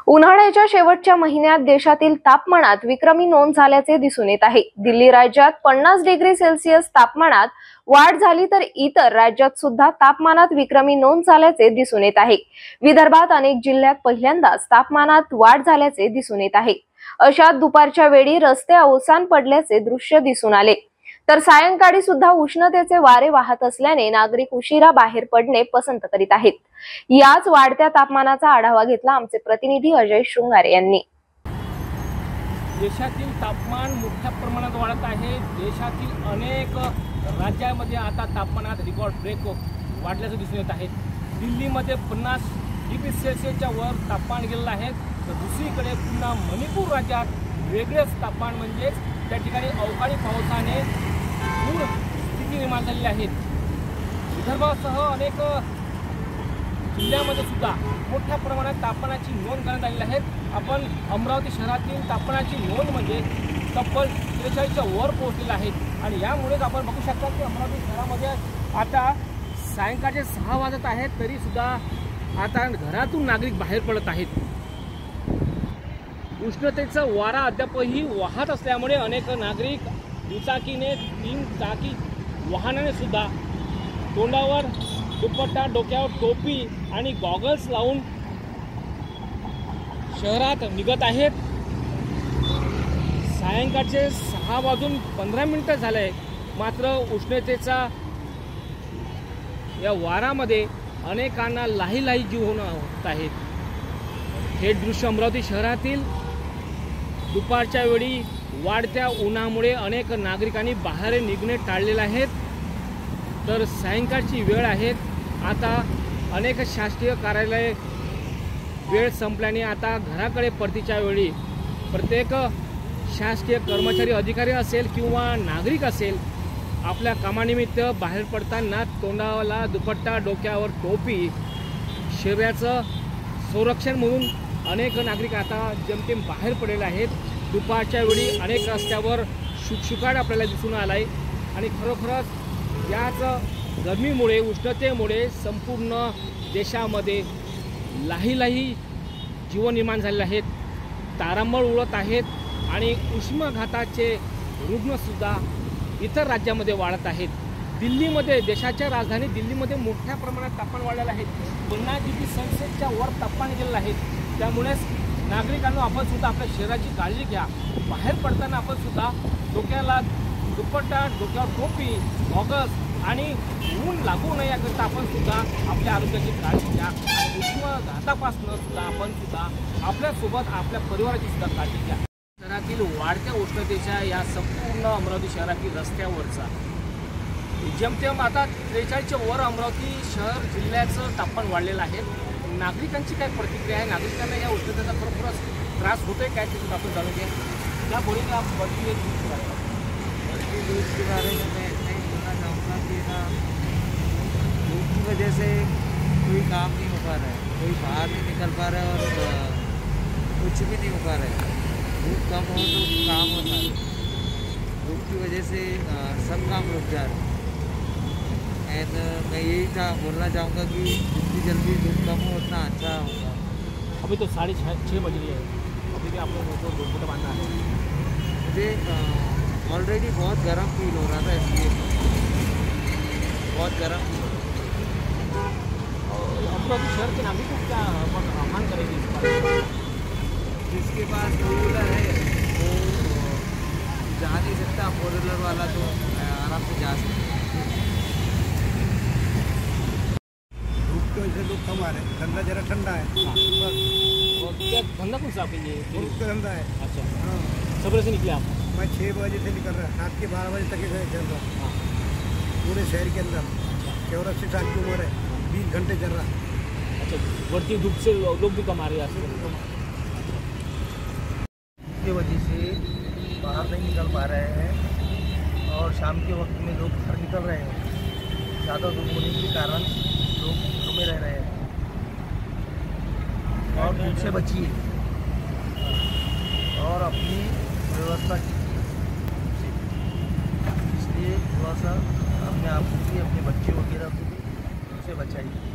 उन्हाळ्याच्या शेवटच्या महिन्यात देशातील तापमानात विक्रमी नोंद झाल्याचे दिसून येत आहे। दिल्ली राज्यात 50 डिग्री सेल्सिअस तापमानात वाढ झाली तर इतर राज्यात सुद्धा तापमानात विक्रमी नोंद झाल्याचे दिसून येत आहे। विदर्भात अनेक जिल्ह्यात पहिल्यांदाच तापमानात वाढ झाल्याचे दिसून येत आहे। अशात दुपारच्या वेळी रस्ते ओसान पडल्याचे दृश्य दिसून आले, तर सायंकाळी सुद्धा उष्णतेचे वारे वाहत असल्याने नागरिक उशिरा बाहेर पडणे पसंत करीत आहेत। याच वाढत्या तापमानाचा आढावा घेतला आमचे प्रतिनिधी अजय श्रृंगारे यांनी। देशातील तापमान मोठ्या प्रमाणात वाढत आहे। देशातील अनेक राज्यांमध्ये आता तापमानात रिकॉर्ड ब्रेक वाढल्याचे दिसून येत आहे। दिल्लीमध्ये 50 डिग्री सेल्सिअसच्या वर तापमान गेलेलं आहे, तर दुसरीकडे पुन्हा मणिपूर राज्यात वेगळेच तापमान म्हणजे त्या ठिकाणी अवकाळी पावसाने पूर स्थिती निर्माण झालेली आहे। विदर्भासह अनेक जिल्ह्यामध्ये सुद्धा मोठ्या प्रमाणात तापमानाची नोंद करण्यात आलेली आहे। आपण अमरावती शहरातील तापमानाची नोंद म्हणजे तब्बल 43च्या वर पोहोचलेला आहे आणि यामुळेच आपण बघू शकता की अमरावती शहरामध्ये आता सायंकाळचे 6 वाजत आहेत तरी सुद्धा आता घरातून नागरिक बाहेर पडत आहेत। उष्णतेचा वारा अद्यापही वाहत असल्यामुळे अनेक नागरिक दुचाकीने 3 चाकी वाहनाने सुद्धा तोंडावर दुपट्टा, डोक्यावर टोपी आणि गॉगल्स लावून शहरात निघत आहेत। सायंकाळचे 6 वाजून 15 मिनिटं झाले, मात्र उष्णतेचा या वारामध्ये अनेकांना लाही जीव होत आहेत। हे दृश्य अमरावती शहरातील दुपारच्या वेळी वाढत्या उन्हामुळे अनेक नागरिकांनी बाहेर निघणे टाळलेले आहेत, तर सायंकाळची वेळ आहे। आता अनेक शासकीय कार्यालय वेळ संपल्याने आता घराकडे परतीच्या वेळी प्रत्येक शासकीय कर्मचारी, अधिकारी असेल किंवा नागरिक असेल आपल्या कामानिमित्त बाहेर पडताना तोंडाला दुपट्टा, डोक्यावर टोपी, शरीराचं संरक्षण म्हणून अनेक नागरिक आता जेमतेम बाहेर पडलेले आहेत। दुपारच्या वेळी अनेक रस्त्यावर शुकशुकाट आपल्याला दिसून आला आहे आणि खरोखरच याच गरमीमुळे, उष्णतेमुळे संपूर्ण देशामध्ये लाही जीवन निर्माण झालेले आहेत। तारांबळ उडत आहेत आणि उष्माघाताचे रुग्णसुद्धा इतर राज्यामध्ये वाढत आहेत। दिल्लीमध्ये, देशाच्या राजधानी दिल्लीमध्ये मोठ्या प्रमाणात तापमान वाढलेलं आहे। 50 डिग्री सेल्सिअसच्या वर तापमान गेलेलं आहे। त्यामुळेच नागरिकांना आपण सुद्धा आपल्या शरीराची काळजी घ्या। बाहेर पडताना आपण सुद्धा डोक्याला दुपट्टा, डोक्यावर टोपी, गॉगल्स आणि ऊन लागू नये याकरिता आपण सुद्धा आपल्या आरोग्याची काळजी घ्या आणि उष्माघातापासून सुद्धा आपण सुद्धा आपल्यासोबत आपल्या परिवाराची सुद्धा काळजी घ्या। शहरातील वाढत्या उष्णतेच्या या संपूर्ण अमरावती शहरातील रस्त्यावरचा जेमतेम आता 43च्या वर अमरावती शहर जिल्ह्याचं तापमान वाढलेलं आहे। नागरिकांची काय प्रतिक्रिया आहे, नागरिकांना या उष्णतेचा खरोखरच त्रास होतोय काय ते सुद्धा आपण जाणून घ्या। क्या बोलेंगे आप बढ़ती धूप के बारे में? मैं इतना ही बोलना चाहूँगा कि ना धूप की वजह से कोई काम नहीं हो पा रहा है, कोई बाहर नहीं निकल पा रहा है और कुछ भी नहीं हो पा रहा है। धूप कम हो तो काम होता है, धूप की वजह से सब काम रुक जा रहे हैं। एंड मैं यही बोलना चाहूँगा कि जितनी जल्दी धूप कम हो उतना अच्छा होगा। अभी तो 6:30 बज रही है, अभी भी आप लोगों को दुपट्टा बांधना है। मुझे ऑलरेडी बहुत गर्म फील हो रहा था, इसलिए बहुत गर्म फील हो रहा था। और अमरावती शहर के नागरिक को क्या आह्वान करेंगे इस पर? जिसके पास टू व्हीलर है वो जा नहीं सकता, 4 व्हीलर वाला तो आराम से जा सकता है। धूप की वजह से लोग कम आ रहे हैं, धंधा जरा ठंडा है। और क्या धंधा कौन सा आपके लिए? का धंधा है। अच्छा, हाँ, सवेरे से निकले आप? मैं 6 बजे से निकल रहा है, रात के 12 बजे तक ही चल रहा हूँ। पूरे शहर के अंदर 84 साल की उम्र है, 20 घंटे चल रहा है। अच्छा, बढ़ती धूप से लोग भी कमा रहे हैं की वजह से बाहर नहीं निकल पा रहे हैं और शाम के वक्त में लोग घर निकल रहे हैं। ज़्यादा धूप होने के कारण लोग घर में रह रहे हैं और धूप से बचिए और अपनी व्यवस्था कीजिए। इसलिए थोड़ा सा अपने आप को भी, अपने बच्चे वगैरह को भी उनसे बचाइए।